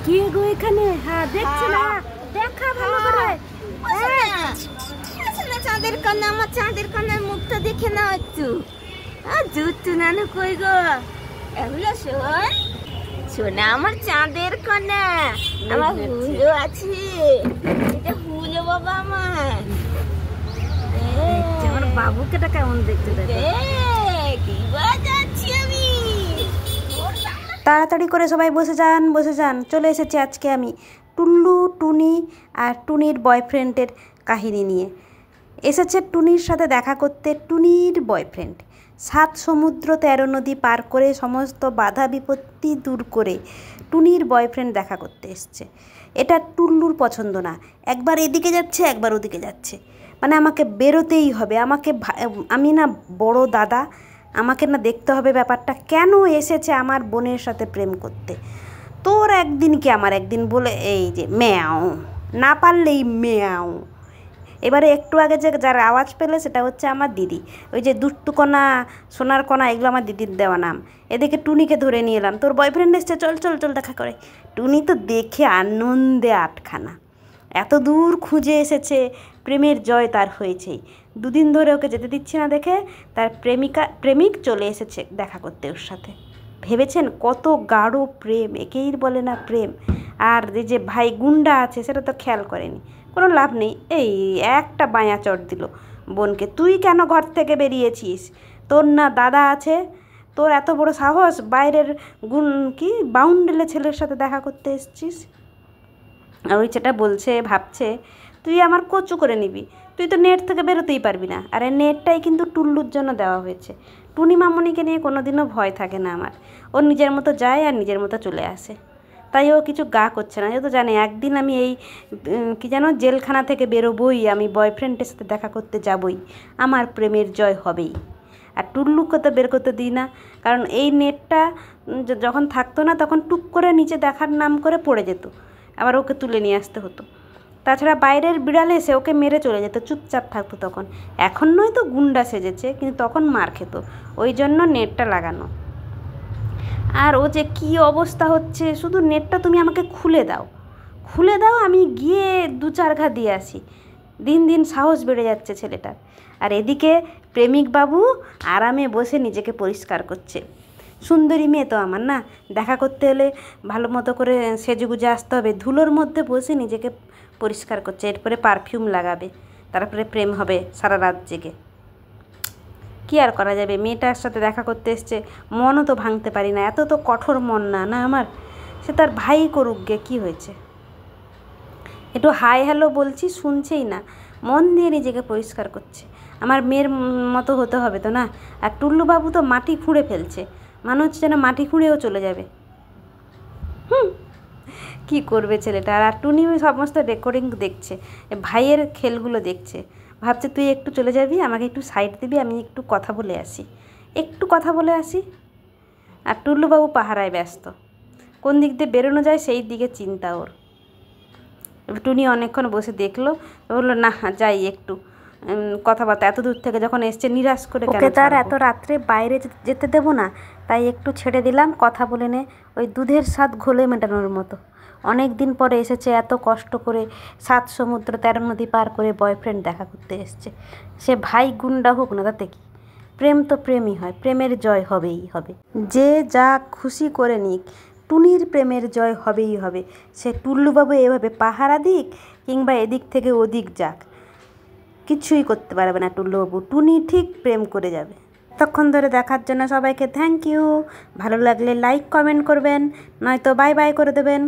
কে গো এখানে? হ্যাঁ দেখছ না, দেখা ভালো করে। চাঁদের কন্যা, আমার চাঁদের কন্যার মুখটা দেখে নাও একটু। জুট্টু নানু কই গো? এগুলো শোন, শোনা আমার চাঁদের কন্যা, আমার হুলো আছে, এটা হুলো বাবা আমার। আমার বাবুকেটা কেমন দেখতে দেখো। তাড়াতাড়ি করে সবাই বসে যান, চলে এসেছি আজকে আমি টুল্লু, টুনি আর টুনির বয়ফ্রেন্ডের কাহিনী নিয়ে। এসেছে টুনির সাথে দেখা করতে টুনির বয়ফ্রেন্ড। 7 সমুদ্র 13 নদী পার করে সমস্ত বাধা বিপত্তি দূর করে টুনির বয়ফ্রেন্ড দেখা করতে এসছে। এটা টুল্লুর পছন্দ না, একবার এদিকে যাচ্ছে একবার ওদিকে যাচ্ছে, মানে আমাকে বেরোতেই হবে, আমি না বড় দাদা, আমাকে না দেখতে হবে ব্যাপারটা, কেন এসেছে আমার বোনের সাথে প্রেম করতে। তোর একদিন কি আমার একদিন বলে এই যে ম্যাও, না পারলেই ম্যাও। এবারে একটু আগে যে যার আওয়াজ পেলে সেটা হচ্ছে আমার দিদি, ওই যে দুষ্টুকণা, সোনার কণা, এগুলো আমার দিদির দেওয়া নাম। এদিকে টুনিকে ধরে নিয়ে এলাম, তোর বয়ফ্রেন্ড এসছে, চল চল চল দেখা করে। টুনি তো দেখে আনন্দে আটখানা, এত দূর খুঁজে এসেছে, প্রেমের জয় তার হয়েছেই। 2 দিন ধরে ওকে যেতে দিচ্ছে না দেখে তার প্রেমিক চলে এসেছে দেখা করতে ওর সাথে। ভেবেছেন কত গাঢ় প্রেম, একেই বলে না প্রেম। আর এই যে ভাই গুন্ডা আছে সেটা তো খেয়াল করেনি, কোনো লাভ নেই। এই একটা বাঁয়া চট দিল বোনকে, তুই কেন ঘর থেকে বেরিয়েছিস? তোর না দাদা আছে, তোর এত বড় সাহস বাইরের বাউন্ডেলে ছেলের সাথে দেখা করতে এসছিস? আর ওই যেটা বলছে ভাবছে তুই আমার কচু করে নিবি, তুই তো নেট থেকে বেরোতেই পারবি না। আর এই নেটটাই কিন্তু টুল্লুর জন্য দেওয়া হয়েছে। টুনি মামনিকে নিয়ে কোনো দিনও ভয় থাকে না আমার, ও নিজের মতো যায় আর নিজের মতো চলে আসে, তাই ও কিছু গা করছে না। ও তো জানে একদিন আমি এই জেলখানা থেকে বেরোবই, আমি বয়ফ্রেন্ডের সাথে দেখা করতে যাবই, আমার প্রেমের জয় হবেই। আর টুল্লুকে তো বের করতে দিই না, কারণ এই নেটটা যখন থাকতো না তখন টুক করে নিচে দেখার নাম করে পড়ে যেত, আবার ওকে তুলে নিয়ে আসতে হতো। তাছাড়া বাইরের বিড়াল এসে ওকে মেরে চলে যেত, চুপচাপ থাকতো তখন। এখন নয় তো গুন্ডা সেজেছে, কিন্তু তখন মার খেত, ওই জন্য নেটটা লাগানো। আর ও যে কী অবস্থা হচ্ছে, শুধু নেটটা তুমি আমাকে খুলে দাও, আমি গিয়ে 2-4 ঘা দিয়ে আসি। দিন দিন সাহস বেড়ে যাচ্ছে ছেলেটার। আর এদিকে প্রেমিক বাবু আরামে বসে নিজেকে পরিষ্কার করছে। সুন্দরী মেয়ে তো আমার, না দেখা করতে হলে ভালো মতো করে সেজেগুজে আসতে হবে। ধুলোর মধ্যে বসে নিজেকে পরিষ্কার করছে, এরপরে পারফিউম লাগাবে, তারপরে প্রেম হবে সারা রাত জেগে। কী আর করা যাবে, মেয়েটার সাথে দেখা করতে এসছে, মনও তো ভাঙতে পারি না, এত তো কঠোর মন না না আমার। সে তার ভাই করুক গে, কী হয়েছে। একটু হাই হ্যালো বলছি, শুনছেই না, মন দিয়ে নিজেকে পরিষ্কার করছে। আমার মেয়ের মতো হতে হবে তো না। আর টুল্লুবাবু তো মাটি খুঁড়ে ফেলছে, মনে হচ্ছে যেন মাটি খুঁড়েও চলে যাবে। কি করবে ছেলেটা। আর টুনি সমস্ত রেকর্ডিং দেখছে, ভাইয়ের খেলগুলো দেখছে, ভাবছে তুই একটু চলে যাবি, আমাকে একটু সাইড দিবি, আমি একটু কথা বলে আসি। আর টুল্লুবাবু পাহারায় ব্যস্ত, কোন দিক দিয়ে বেরোনো যায় সেই দিকে চিন্তা ওর। টুনি অনেকক্ষণ বসে দেখলো, বললো না যাই একটু কথাবার্তা, এত দূর থেকে যখন এসছে নিরাশ করে ওকে তার এত রাত্রে বাইরে যেতে দেবো না, তাই একটু ছেড়ে দিলাম, কথা বলে নে, ওই দুধের স্বাদ ঘোলে মেটানোর মতো। অনেক দিন পরে এসেছে, এত কষ্ট করে 7 সমুদ্র 13 নদী পার করে বয়ফ্রেন্ড দেখা করতে এসছে। সে ভাই গুন্ডা হোক না, তাতে কি, প্রেম তো প্রেমই হয়, প্রেমের জয় হবেই হবে। যে যা খুশি করে নিক, টুনির প্রেমের জয় হবেই হবে। সে টুল্লুবাবু এভাবে পাহারা দিক কিংবা এদিক থেকে ওদিক যাক, কিছুই করতে পারবে না টুল্লুবাবু, টুনি ঠিক প্রেম করে যাবে। ততক্ষণ ধরে দেখার জন্য সবাইকে থ্যাংক ইউ। ভালো লাগলে লাইক কমেন্ট করবেন, নয়তো বাই বাই করে দেবেন।